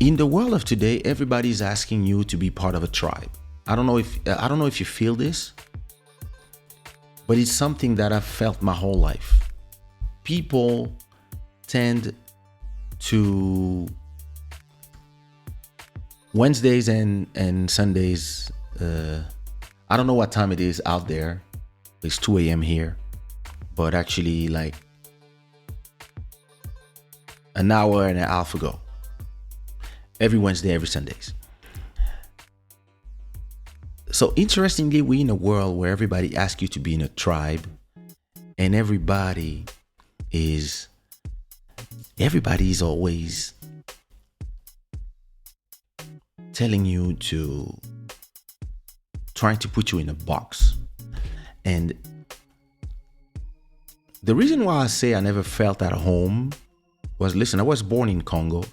In the world of today, everybody's asking you to be part of a tribe. I don't know if you feel this, but it's something that I've felt my whole life. People tend to Wednesdays and Sundays. I don't know what time it is out there. It's 2 a.m. here, but actually, like an hour and a half ago, every Wednesday, every Sundays. So interestingly, we're in a world where everybody asks you to be in a tribe, and everybody is always telling you to trying to put you in a box. And the reason why I say I never felt at home was, listen, I was born in Congo,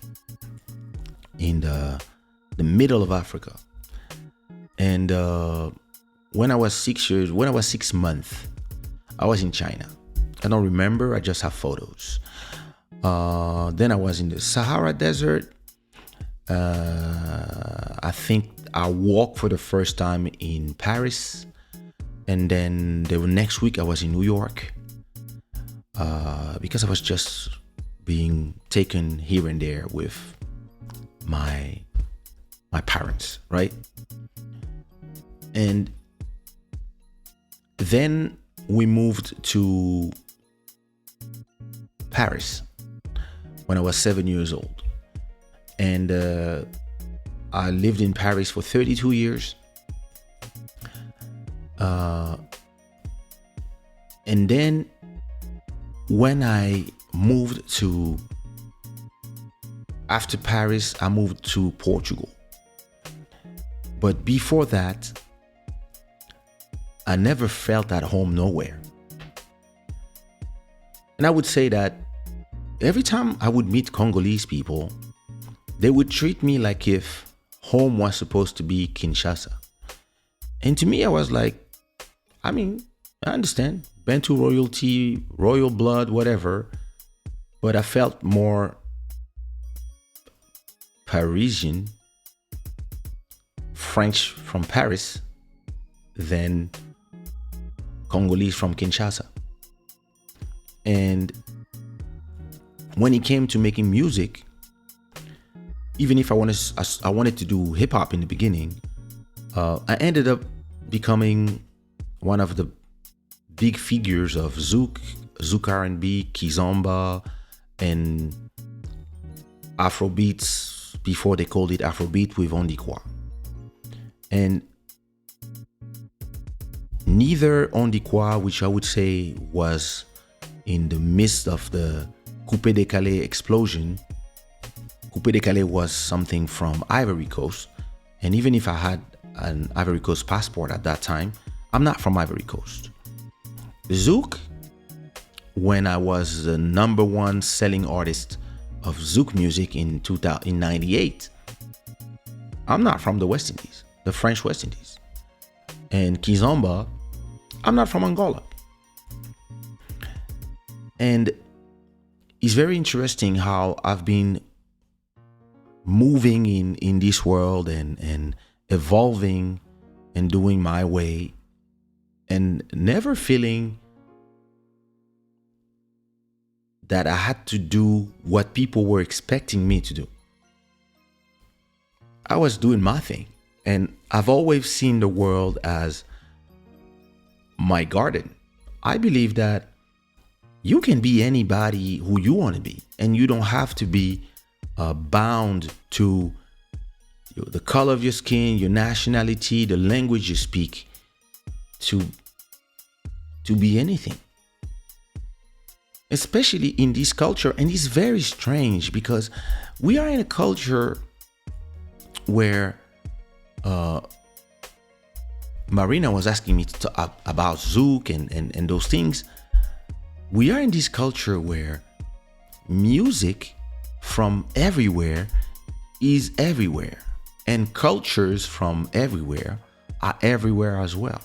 in the middle of Africa. And when I was 6 months, I was in China. I don't remember, I just have photos. Then I was in the Sahara Desert. I think I walked for the first time in Paris. And then the next week I was in New York. Because I was just being taken here and there with my parents, right? And then we moved to Paris when I was 7 years old. And I lived in Paris for 32 years. And then when I moved after Paris, I moved to Portugal. But before that, I never felt at home nowhere. And I would say that every time I would meet Congolese people, they would treat me like if home was supposed to be Kinshasa. And to me, I was like, I understand, Bantu royalty, royal blood, whatever, but I felt more Parisian, French from Paris, than Congolese from Kinshasa. And when it came to making music, even if I wanted to do hip hop in the beginning, I ended up becoming one of the big figures of Zouk R&B, Kizomba, and Afrobeats before they called it Afrobeat with Ondikwa. And neither Ondikwa, which I would say was in the midst of the Coupé Décalé explosion. Coupé Décalé was something from Ivory Coast. And even if I had an Ivory Coast passport at that time, I'm not from Ivory Coast. Zouk, when I was the number one selling artist of Zouk music in 1998, I'm not from the West Indies, the French West Indies. And Kizomba, I'm not from Angola. And it's very interesting how I've been moving in this world and evolving and doing my way, and never feeling that I had to do what people were expecting me to do. I was doing my thing, and I've always seen the world as my garden. I believe that you can be anybody who you want to be, and you don't have to be bound to the color of your skin, your nationality, the language you speak, to be anything. Especially in this culture, and it's very strange because we are in a culture where Marina was asking me to talk about Zouk and those things. We are in this culture where music from everywhere is everywhere, and cultures from everywhere are everywhere as well.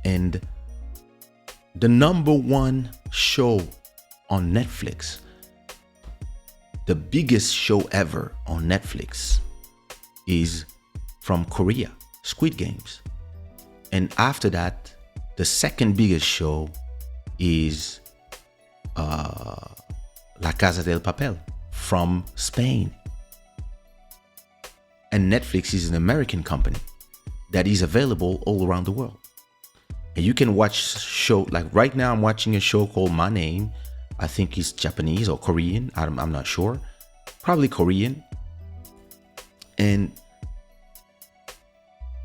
And the number one show on Netflix the biggest show ever on Netflix is from Korea, Squid Games. And after that, the second biggest show is La Casa del Papel from Spain. And Netflix is an American company that is available all around the world. And you can watch show, like right now I'm watching a show called My Name. I think it's Japanese or Korean. I'm not sure. Probably Korean. And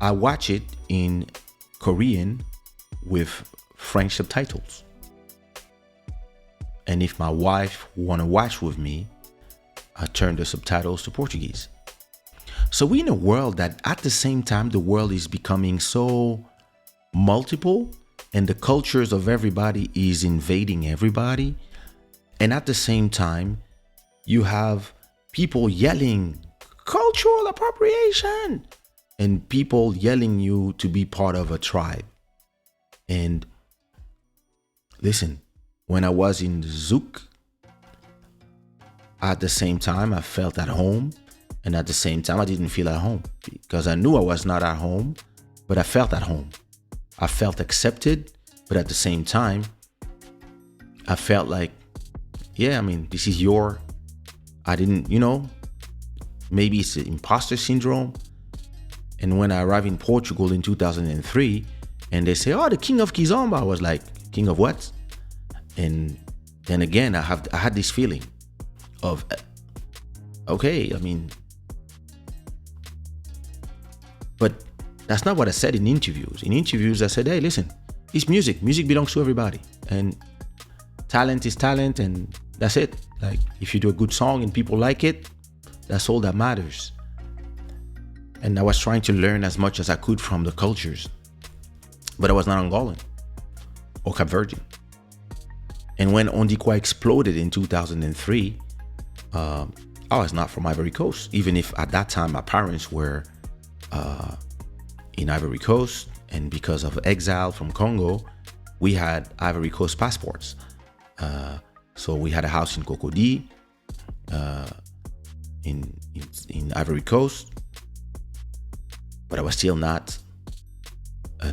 I watch it in Korean with French subtitles. And if my wife want to watch with me, I turn the subtitles to Portuguese. So we're in a world that at the same time, the world is becoming so multiple and the cultures of everybody is invading everybody. And at the same time, you have people yelling cultural appropriation and people yelling you to be part of a tribe. And listen, when I was in Zouk, at the same time, I felt at home. And at the same time, I didn't feel at home because I knew I was not at home, but I felt at home. I felt accepted, but at the same time, I felt like, yeah, I mean, this is I didn't, maybe it's the imposter syndrome. And when I arrived in Portugal in 2003, and they say, oh, the king of Kizomba, I was like, king of what? And then again, I had this feeling of, okay, I mean, but that's not what I said in interviews. In interviews, I said, hey, listen, it's music. Music belongs to everybody. And talent is talent, and that's it. Like, if you do a good song and people like it, that's all that matters. And I was trying to learn as much as I could from the cultures. But I was not Angolan or Cape Verdean. And when Ondikwa exploded in 2003, I was not from Ivory Coast, even if at that time my parents were in Ivory Coast, and because of exile from Congo, we had Ivory Coast passports. So we had a house in Cocody, in Ivory Coast, but I was still not I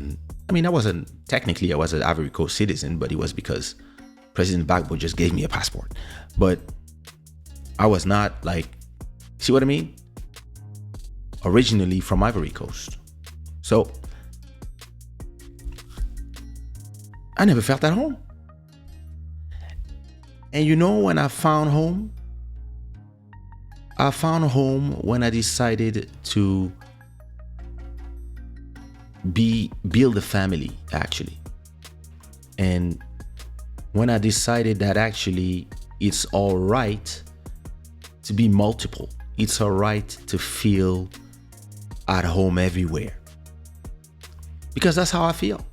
was an Ivory Coast citizen, but it was because President Gbagbo just gave me a passport. But I was not see what I mean? Originally from Ivory Coast. So I never felt at home. And when I found home? I found home when I decided to build a family, actually. And when I decided that actually it's all right to be multiple. It's all right to feel at home everywhere. Because that's how I feel.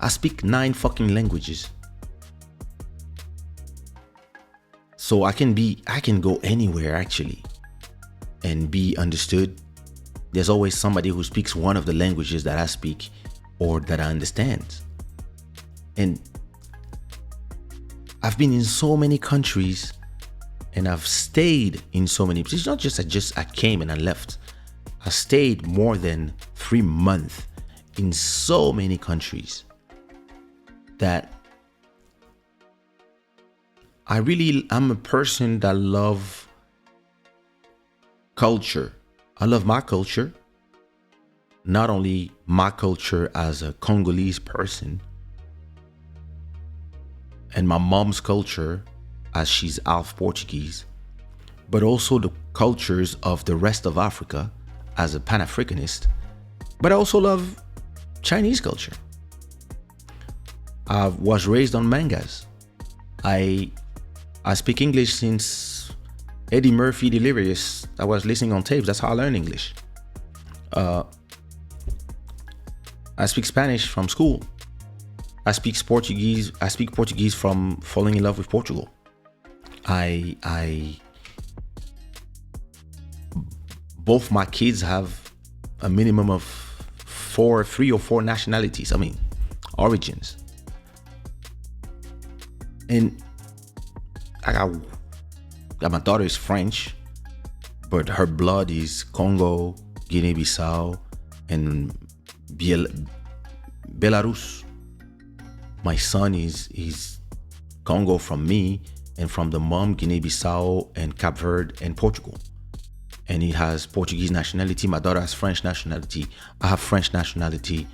I speak 9 fucking languages. So I can go anywhere actually and be understood. There's always somebody who speaks one of the languages that I speak or that I understand. And I've been in so many countries and I've stayed in so many places. It's not just I came and I left. I stayed more than 3 months in so many countries that I'm a person that love culture. I love my culture. Not only my culture as a Congolese person and my mom's culture as she's half Portuguese, but also the cultures of the rest of Africa as a Pan-Africanist. But I also love Chinese culture. I was raised on mangas. I speak English since Eddie Murphy Delirious. I was listening on tapes. That's how I learned English. I speak Spanish from school. I speak Portuguese. I speak Portuguese from falling in love with Portugal. Both my kids have a minimum of 3 or 4 nationalities. Origins. And I got My daughter is French, but her blood is Congo, Guinea-Bissau, and Belarus. My son is Congo from me, and from the mom, Guinea-Bissau and Cape Verde and Portugal. And he has Portuguese nationality. My daughter has French nationality. I have French nationality.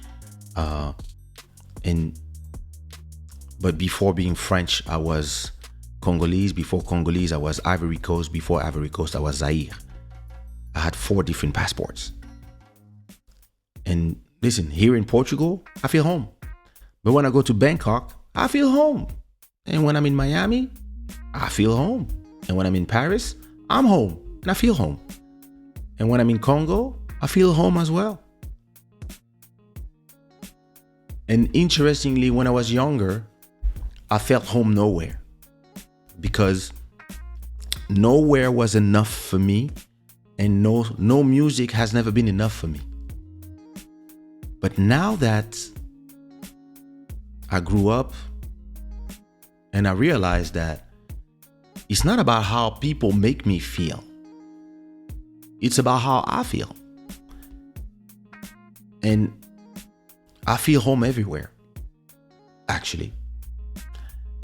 But before being French, I was Congolese. Before Congolese, I was Ivory Coast. Before Ivory Coast, I was Zaire. I had 4 different passports. And listen, here in Portugal, I feel home. But when I go to Bangkok, I feel home. And when I'm in Miami, I feel home. And when I'm in Paris, I'm home and I feel home. And when I'm in Congo, I feel home as well. And interestingly, when I was younger, I felt home nowhere, because nowhere was enough for me, and no music has never been enough for me. But now that I grew up and I realized that it's not about how people make me feel. It's about how I feel. And I feel home everywhere, actually.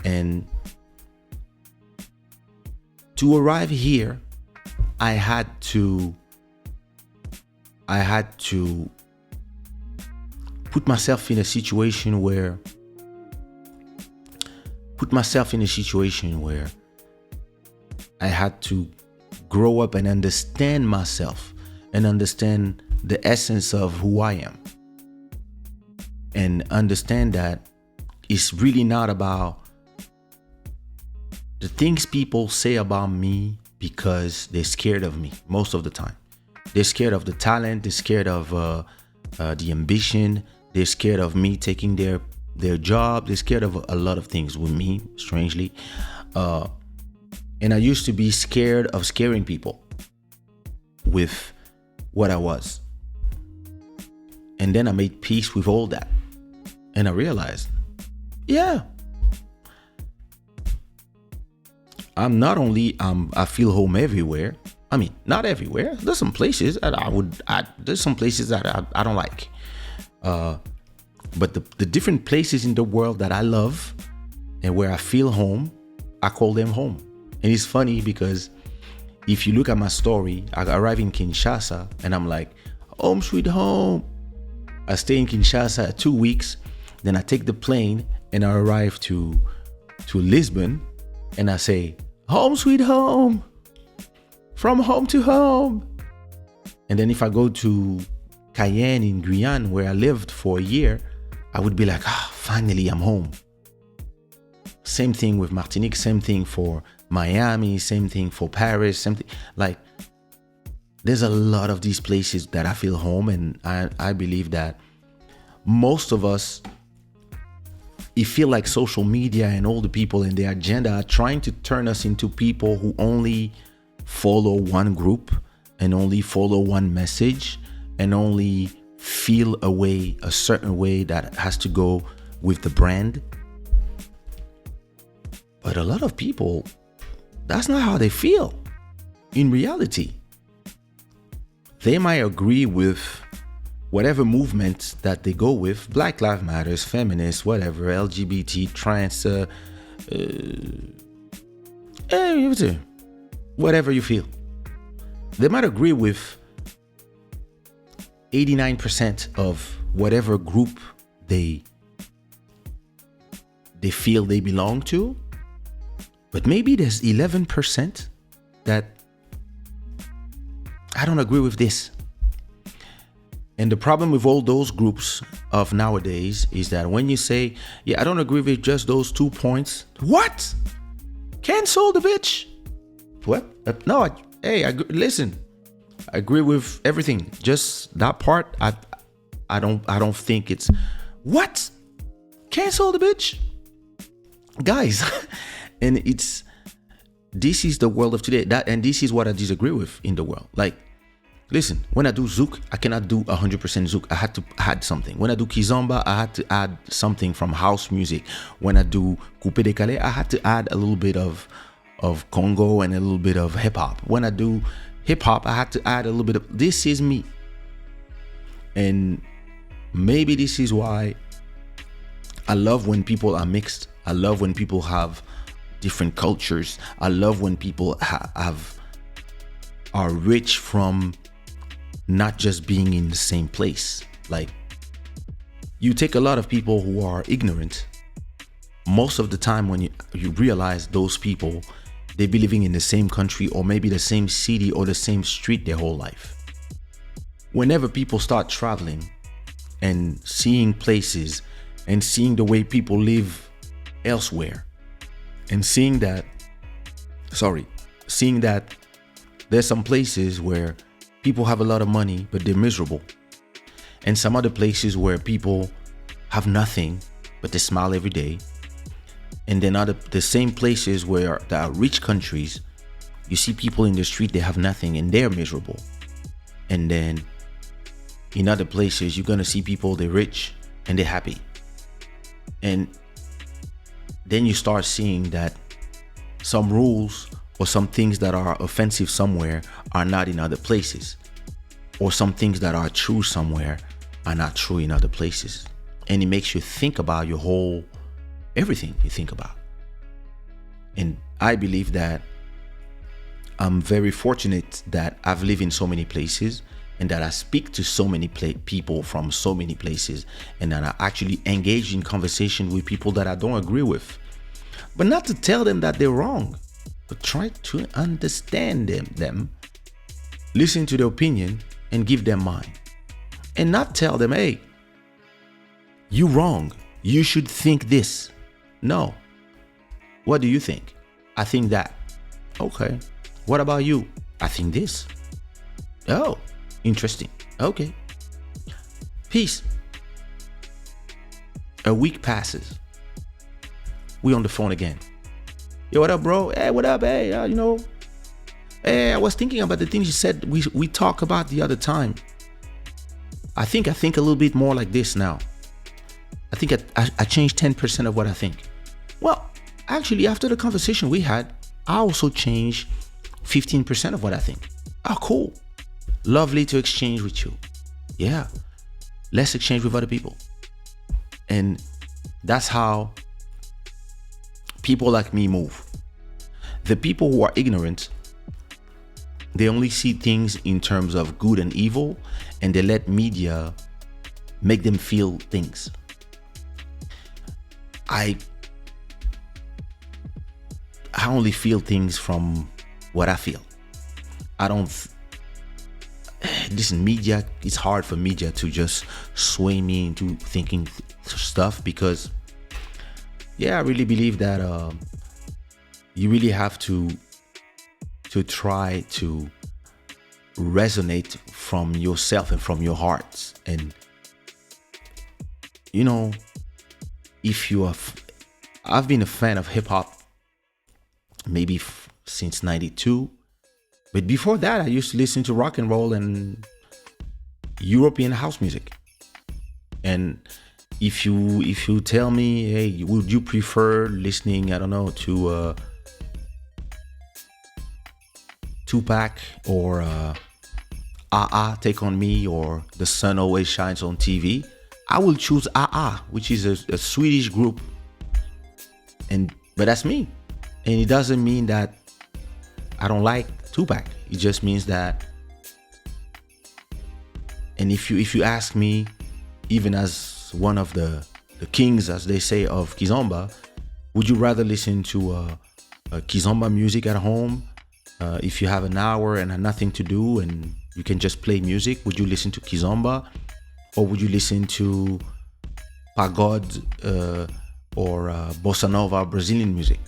And to arrive here, I had to put myself in a situation where I had to grow up and understand myself and understand the essence of who I am, and understand that it's really not about the things people say about me because they're scared of me. Most of the time they're scared of the talent, they're scared of the ambition, they're scared of me taking their job, they're scared of a lot of things with me, strangely. And I used to be scared of scaring people with what I was. And then I made peace with all that. And I realized, yeah, I feel home everywhere. I mean, not everywhere. There's some places that I don't like. But the different places in the world that I love and where I feel home, I call them home. And it's funny because if you look at my story, I arrive in Kinshasa and I'm like, home sweet home. I stay in Kinshasa 2 weeks, then I take the plane and I arrive to Lisbon and I say, home sweet home, from home to home. And then if I go to Cayenne in Guyane, where I lived for a year, I would be like, finally I'm home. Same thing with Martinique, same thing for Miami, same thing for Paris, same thing. Like, there's a lot of these places that I feel home, and I believe that most of us, it feel like social media and all the people in their agenda are trying to turn us into people who only follow one group and only follow one message and only feel a certain way that has to go with the brand. But a lot of people, that's not how they feel in reality. They might agree with whatever movement that they go with, Black Lives Matters, feminists, whatever, LGBT, trans, whatever you feel. They might agree with 89% of whatever group they feel they belong to, but maybe there's 11% that I don't agree with this. And the problem with all those groups of nowadays is that when you say, yeah, I don't agree with just those 2 points. What? Cancel the bitch. What? No, listen. I agree with everything. Just that part, I don't think it's what? Cancel the bitch. Guys, and this is the world of today. And this is what I disagree with in the world. Like, listen, when I do Zouk, I cannot do 100% Zouk. I had to add something. When I do Kizomba, I had to add something from house music. When I do Coupé Décalé, I had to add a little bit of of Congo and a little bit of hip hop. When I do hip hop, I had to add a little bit of this is me. And maybe this is why I love when people are mixed. I love when people have different cultures. I love when people are rich from not just being in the same place. Like, you take a lot of people who are ignorant. Most of the time when you realize those people, they be living in the same country or maybe the same city or the same street their whole life. Whenever people start traveling and seeing places and seeing the way people live elsewhere and seeing that there's some places where people have a lot of money but they're miserable, and some other places where people have nothing but they smile every day, and then the same places where there are rich countries, you see people in the street, they have nothing and they're miserable. And then in other places you're gonna see people, they're rich and they're happy. And then you start seeing that some rules or some things that are offensive somewhere are not in other places, or some things that are true somewhere are not true in other places. And it makes you think about your whole everything you think about. And I believe that I'm very fortunate that I've lived in so many places and that I speak to so many people from so many places, and that I actually engage in conversation with people that I don't agree with. But not to tell them that they're wrong, but try to understand them, listen to their opinion and give them mine. And not tell them, hey, you wrong, you should think this. No. What do you think? I think that. Okay. What about you? I think this. Oh, interesting. Okay. Peace. A week passes. We on the phone again. Yo, what up, bro? Hey, what up? Hey, Hey, I was thinking about the things you said we talked about the other time. I think a little bit more like this now. I think I changed 10% of what I think. Well, actually, after the conversation we had, I also changed 15% of what I think. Oh, cool. Lovely to exchange with you. Yeah. Let's exchange with other people. And that's how people like me move. The people who are ignorant, they only see things in terms of good and evil, and they let media make them feel things. I only feel things from what I feel. Listen, media, it's hard for media to just sway me into thinking stuff, because I really believe that you really have to try to resonate from yourself and from your heart. And if you are, I've been a fan of hip hop maybe since 92, but before that I used to listen to rock and roll and European house music. And if you tell me, hey, would you prefer listening, I don't know, to Tupac or Take On Me or The Sun Always Shines on TV, I will choose which is a Swedish group. But that's me. And it doesn't mean that I don't like Tupac. It just means that, and if you ask me, even as one of the kings, as they say, of Kizomba, would you rather listen to Kizomba music at home? If you have an hour and nothing to do and you can just play music, would you listen to Kizomba? Or would you listen to pagode or bossa nova, Brazilian music?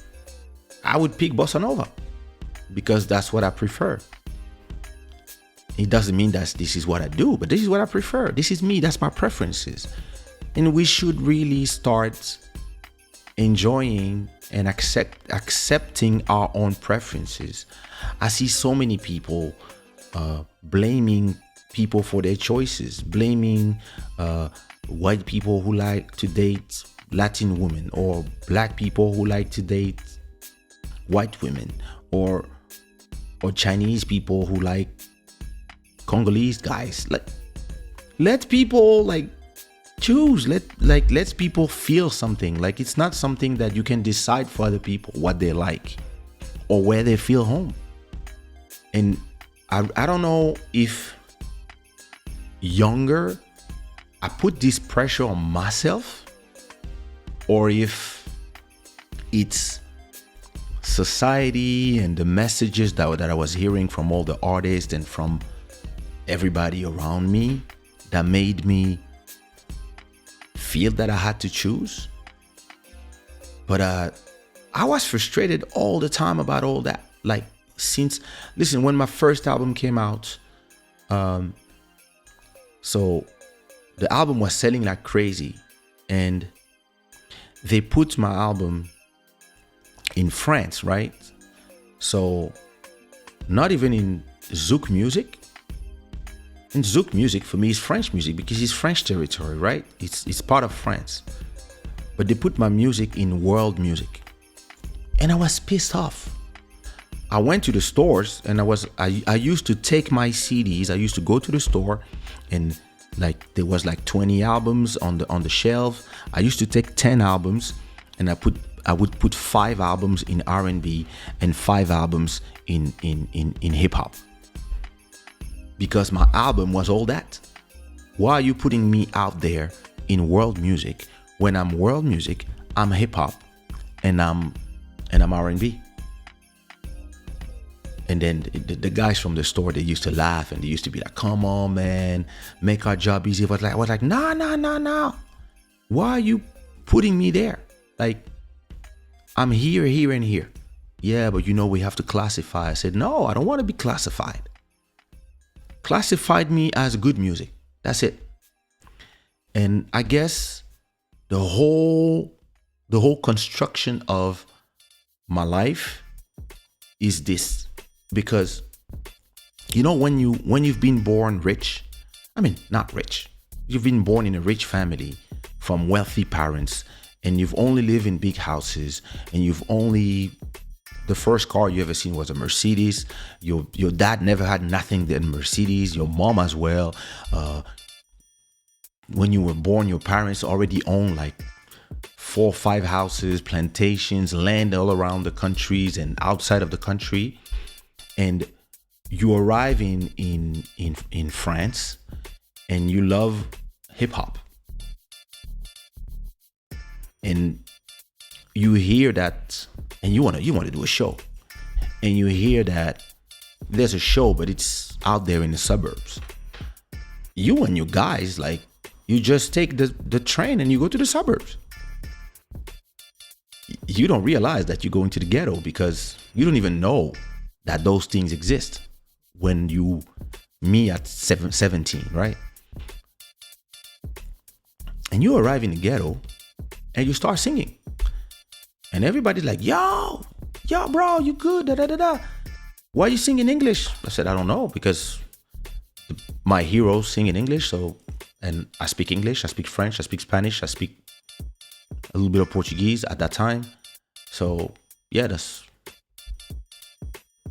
I would pick bossa nova because that's what I prefer. It doesn't mean that this is what I do, but this is what I prefer. This is me. That's my preferences. And we should really start enjoying and accepting our own preferences. I see so many people blaming people for their choices, blaming white people who like to date Latin women, or black people who like to date white women, or Chinese people who like Congolese guys. Like, let people like choose. Let people feel something. Like, it's not something that you can decide for other people what they like or where they feel home. And I don't know if younger I put this pressure on myself, or if it's society and the messages that I was hearing from all the artists and from everybody around me that made me feel that I had to choose. But I was frustrated all the time about all that. Like, listen, when my first album came out, so the album was selling like crazy, and they put my album in France, right? So not even in Zouk music. And Zouk music for me is French music because it's French territory, right? It's part of France. But they put my music in world music, and I was pissed off. I went to the stores, and I used to take my CDs. I used to go to the store, and like there was like 20 albums on the shelf. I used to take 10 albums, and I would put 5 albums in R&B and 5 albums in hip hop, because my album was all that. Why are you putting me out there in world music when I'm world music, I'm hip hop, and I'm R&B? And then the guys from the store, they used to laugh, and they used to be like, "Come on, man, make our job easy." I was like, no. Why are you putting me there? Like, I'm here, and here. Yeah, but we have to classify. I said, no, I don't want to be classified. Classified me as good music. That's it. And I guess the whole construction of my life is this. Because when you've been born rich, I mean, not rich, you've been born in a rich family from wealthy parents, and you've only lived in big houses, and the first car you ever seen was a Mercedes. Your dad never had nothing than Mercedes, your mom as well. When you were born, your parents already owned like 4 or 5 houses, plantations, land all around the countries and outside of the country. And you arrive in France, and you love hip hop, and you hear that, and you want to do a show, and you hear that there's a show, but it's out there in the suburbs. You and your guys, like, you just take the train and you go to the suburbs. You don't realize that you're going to the ghetto because you don't even know that those things exist when me at 17, right? And you arrive in the ghetto and you start singing, and everybody's like, yo bro, you good, da da da da. Why are you singing English? I said, I don't know, because my heroes sing in English. So, and I speak English, I speak French, I speak Spanish, I speak a little bit of Portuguese at that time. So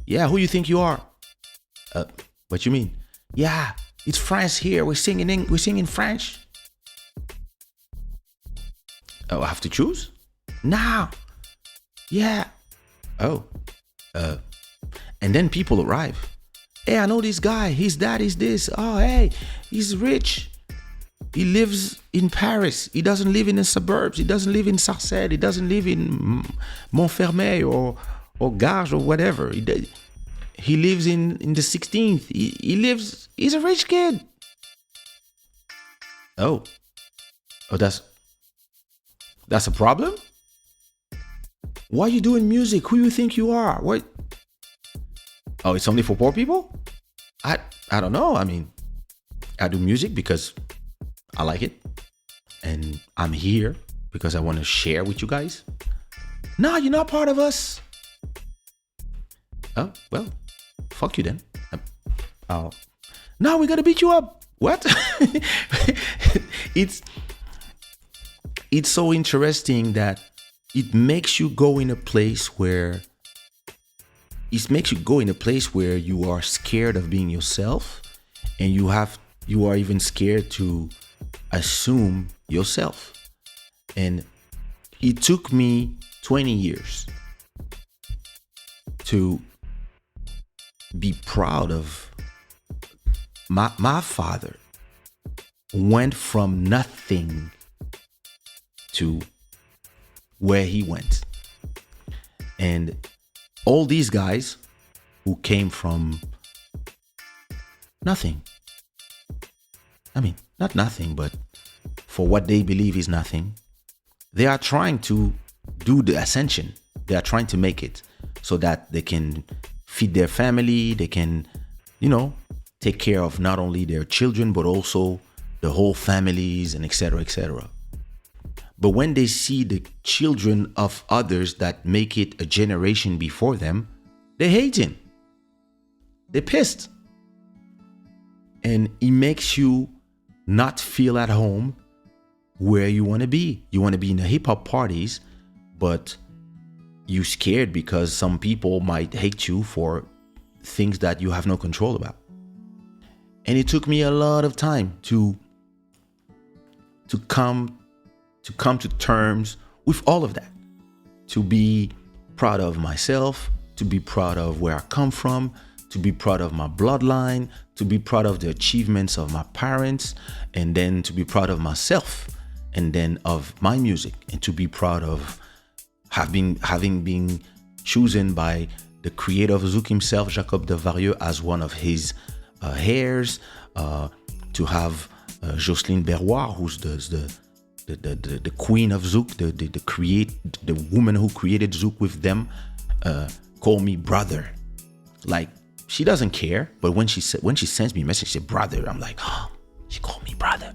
yeah, who you think you are? What you mean? Yeah, it's France here. We're singing French. Oh, I have to choose? Now. Yeah. Oh. And then people arrive. Hey, I know this guy. His dad is this. Oh, hey, he's rich. He lives in Paris. He doesn't live in the suburbs. He doesn't live in Sarcelles. He doesn't live in Montfermeil or Garges or whatever. He lives in the 16th. He's a rich kid. Oh, that's a problem? Why are you doing music? Who you think you are? What? Oh, it's only for poor people? I don't know. I mean, I do music because I like it, and I'm here because I want to share with you guys. No, you're not part of us. Oh, well, fuck you then. No, we gotta beat you up. What? It's so interesting that it makes you go in a place where it makes you go in a place where you are scared of being yourself, and you are even scared to assume yourself. And it took me 20 years to be proud of my father. Went from nothing to where he went. And all these guys who came from nothing, I mean, not nothing, but for what they believe is nothing, they are trying to do the ascension. They are trying to make it so that they can feed their family, they can, take care of not only their children, but also the whole families, and etc., etc. But when they see the children of others that make it a generation before them, they hate him. They're pissed. And it makes you not feel at home where you want to be. You want to be in the hip hop parties, but you're scared because some people might hate you for things that you have no control about. And it took me a lot of time to come to terms with all of that, to be proud of myself, to be proud of where I come from, to be proud of my bloodline, to be proud of the achievements of my parents, and then to be proud of myself, and then of my music, and to be proud of having been chosen by the creator of Zouk himself, Jacob de Varieux, as one of his heirs, to have Jocelyne Berroir, who's the queen of Zouk, the woman who created Zouk with them, call me brother. Like, she doesn't care, but when she sends me a message, she said brother, I'm like, oh, she called me brother.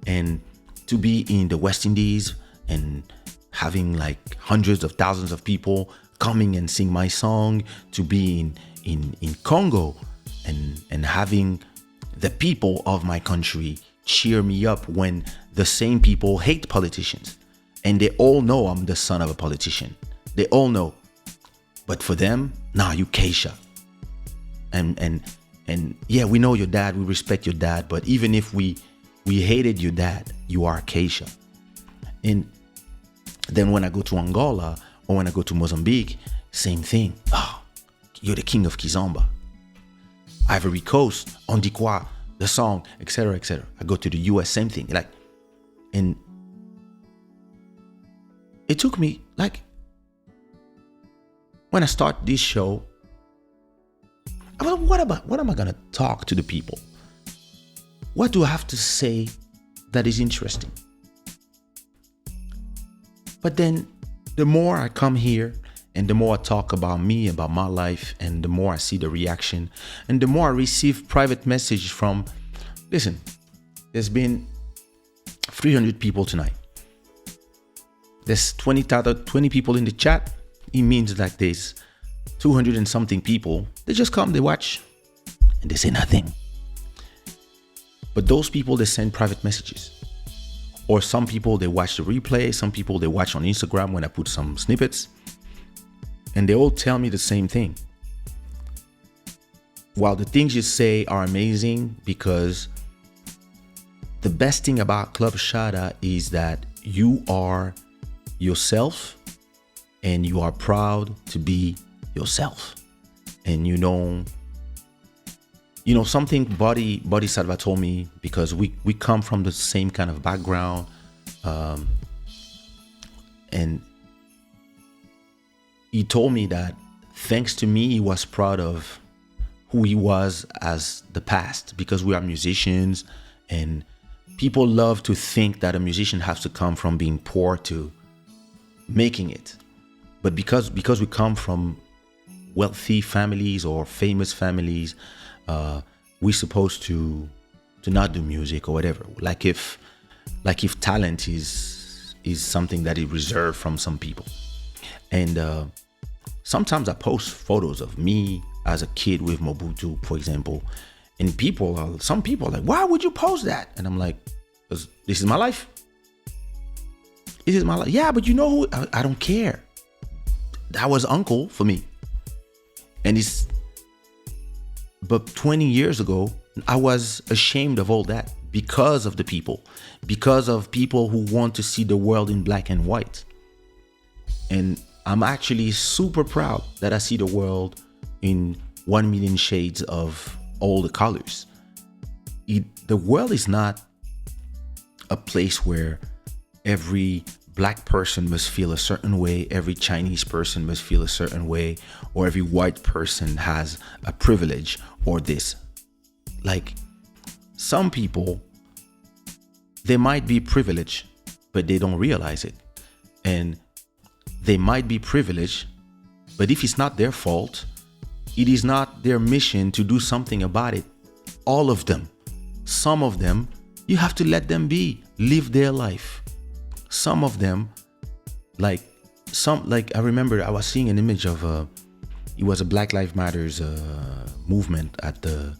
And to be in the West Indies and having like hundreds of thousands of people coming and sing my song, to be in Congo and having the people of my country cheer me up when the same people hate politicians. And they all know I'm the son of a politician. They all know. But for them, nah, you Kaysha. And yeah, we know your dad, we respect your dad, but even if we hated your dad, you are Kaysha. And then when I go to Angola or when I go to Mozambique, same thing. Oh, you're the king of Kizomba. Ivory Coast, On Dit Quoi, the song, etc., etc. I go to the US, same thing. Like, and it took me, like, when I start this show, what am I gonna talk to the people? What do I have to say that is interesting? But then the more I come here and the more I talk about me, about my life, and the more I see the reaction, and the more I receive private messages from, listen, there's been 300 people tonight. There's 20 people in the chat. It means like there's 200 and something people. They just come, they watch, and they say nothing. But those people, they send private messages. Or some people, they watch the replay. Some people, they watch on Instagram when I put some snippets. And they all tell me the same thing. While the things you say are amazing, because the best thing about Club Shada is that you are yourself and you are proud to be yourself. And something Bodhisattva told me, because we come from the same kind of background, and he told me that thanks to me, he was proud of who he was as the past, because we are musicians and people love to think that a musician has to come from being poor to making it. But because we come from wealthy families or famous families, we're supposed to not do music or whatever. Like if talent is something that is reserved from some people. And sometimes I post photos of me as a kid with Mobutu, for example, and some people are like, why would you post that? And I'm like, because this is my life. This is my life. Yeah, but you know who? I don't care. That was uncle for me. And but 20 years ago, I was ashamed of all that because of the people, because of people who want to see the world in black and white. And I'm actually super proud that I see the world in 1 million shades of all the colors. The world is not a place where every black person must feel a certain way, every Chinese person must feel a certain way, or every white person has a privilege or this. Like, some people, they might be privileged, but they don't realize it. And they might be privileged, but if it's not their fault, it is not their mission to do something about it. All of them. Some of them, you have to let them live their life. Some of them, like I remember I was seeing an image of it was a Black Lives Matters movement at the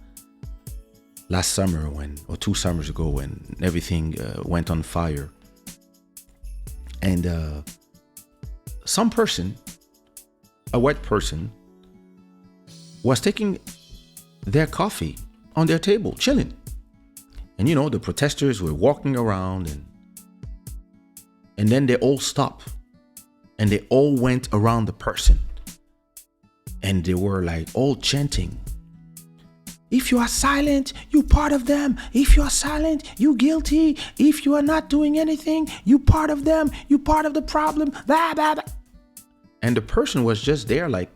last summer or 2 summers ago, when everything went on fire. And some person, a white person, was taking their coffee on their table, chilling. And the protesters were walking around, and then they all stopped and they all went around the person, and they were like all chanting, "If you are silent, you part of them. If you are silent, you guilty. If you are not doing anything, you part of them. You part of the problem." Blah, blah, blah. And the person was just there like,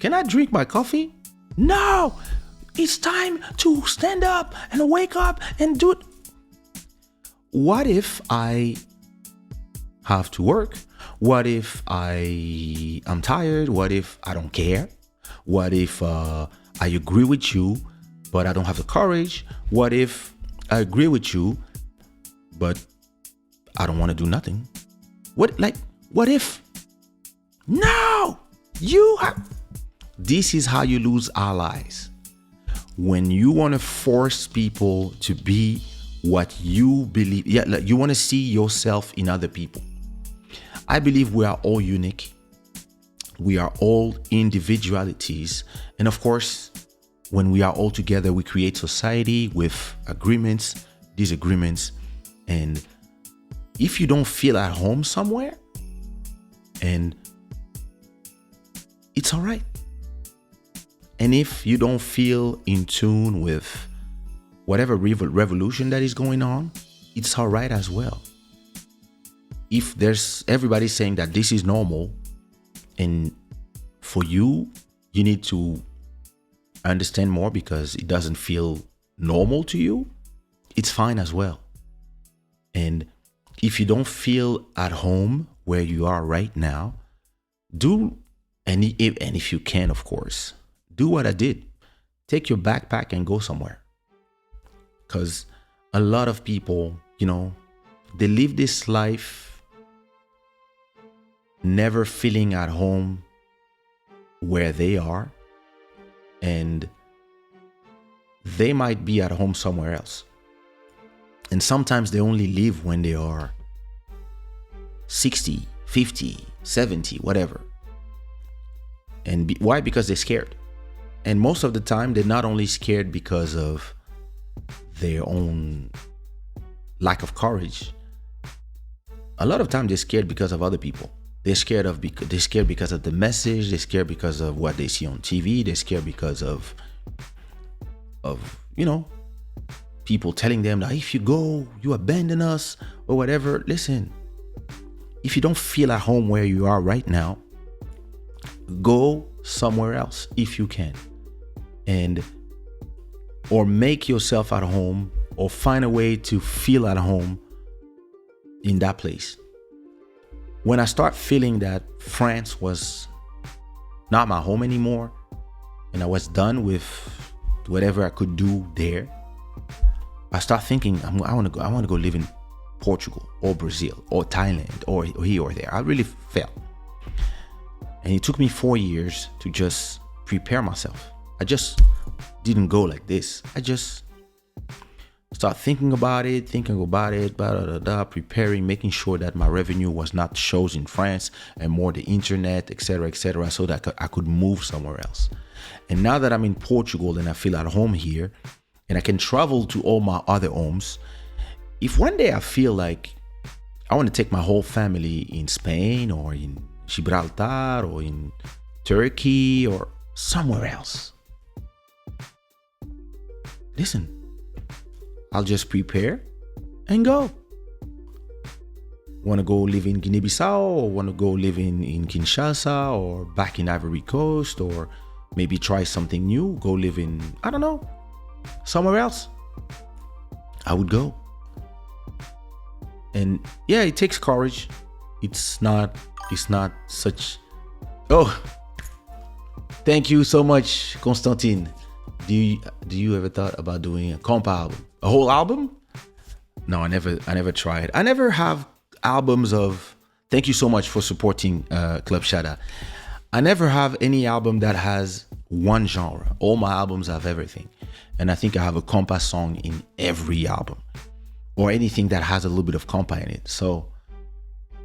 "Can I drink my coffee? No, it's time to stand up and wake up and do it." What if I have to work? What if I'm tired? What if I don't care? What if I agree with you, but I don't have the courage? What if I agree with you, but I don't want to do nothing? What if? No! This is how you lose allies. When you want to force people to be what you believe, you want to see yourself in other people. I believe we are all unique. We are all individualities. And of course, when we are all together, we create society with agreements, disagreements. And if you don't feel at home somewhere, and it's all right. And if you don't feel in tune with whatever revolution that is going on, it's all right as well. If there's everybody saying that this is normal, and for you need to understand more because it doesn't feel normal to you, it's fine as well. And if you don't feel at home where you are right now, and if you can, of course, do what I did. Take your backpack and go somewhere. Because a lot of people, they live this life never feeling at home where they are, and they might be at home somewhere else. And sometimes they only live when they are 60, 50, 70, whatever. And why? Because they're scared. And most of the time, they're not only scared because of their own lack of courage. A lot of times they're scared because of other people. They're scared because of the message. They're scared because of what they see on TV. They're scared because of people telling them that if you go, you abandon us or whatever. Listen, if you don't feel at home where you are right now, go somewhere else if you can. Or make yourself at home, or find a way to feel at home in that place. When I start feeling that France was not my home anymore, and I was done with whatever I could do there, I start thinking I want to go live in Portugal or Brazil or Thailand or here or there. I really felt. And it took me 4 years to just prepare myself. I just didn't go like this. I just start thinking about it, blah, blah, blah, blah, preparing, making sure that my revenue was not shows in France and more the internet, etc., so that I could move somewhere else. And now that I'm in Portugal and I feel at home here, and I can travel to all my other homes, if one day I feel like I want to take my whole family in Spain or in Gibraltar or in Turkey or somewhere else, listen, I'll just prepare and go. Want to go live in Guinea-Bissau, or want to go live in Kinshasa, or back in Ivory Coast, or maybe try something new, go live in, I don't know, somewhere else. I would go. And yeah, it takes courage. It's not such. Oh, thank you so much, Constantine. Do you ever thought about doing a comp album, a whole album? No, I never tried. I never have albums of. Thank you so much for supporting Club Shada. I never have any album that has one genre. All my albums have everything, and I think I have a compa song in every album, or anything that has a little bit of compa in it. So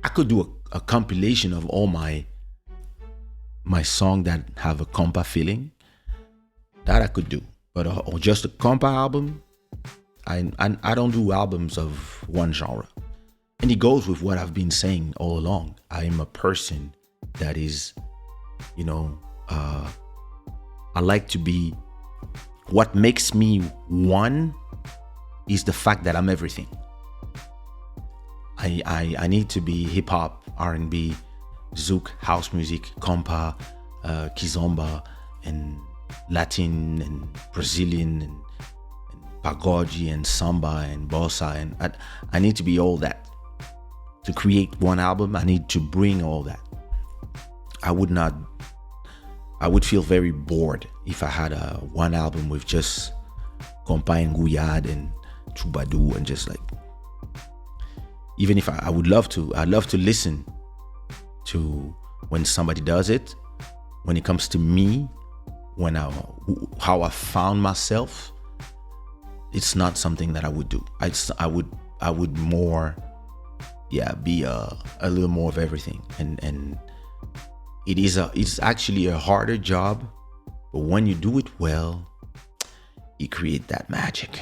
I could do a compilation of all my song that have a compa feeling. That I could do, but or just a compa album. I don't do albums of one genre, and it goes with what I've been saying all along. I am a person that is, I like to be. What makes me one is the fact that I'm everything. I need to be hip hop, R&B, zouk, house music, compa, kizomba, and Latin and Brazilian and pagode and samba and bossa, and I need to be all that. To create one album, I need to bring all that. I would feel very bored if I had one album with just compa and guyad and troubadour and just like. Even if I'd love to listen to when somebody does it. When it comes to me, how I found myself, it's not something that I would do. I would more, be a little more of everything, and it's actually a harder job, but when you do it well, you create that magic,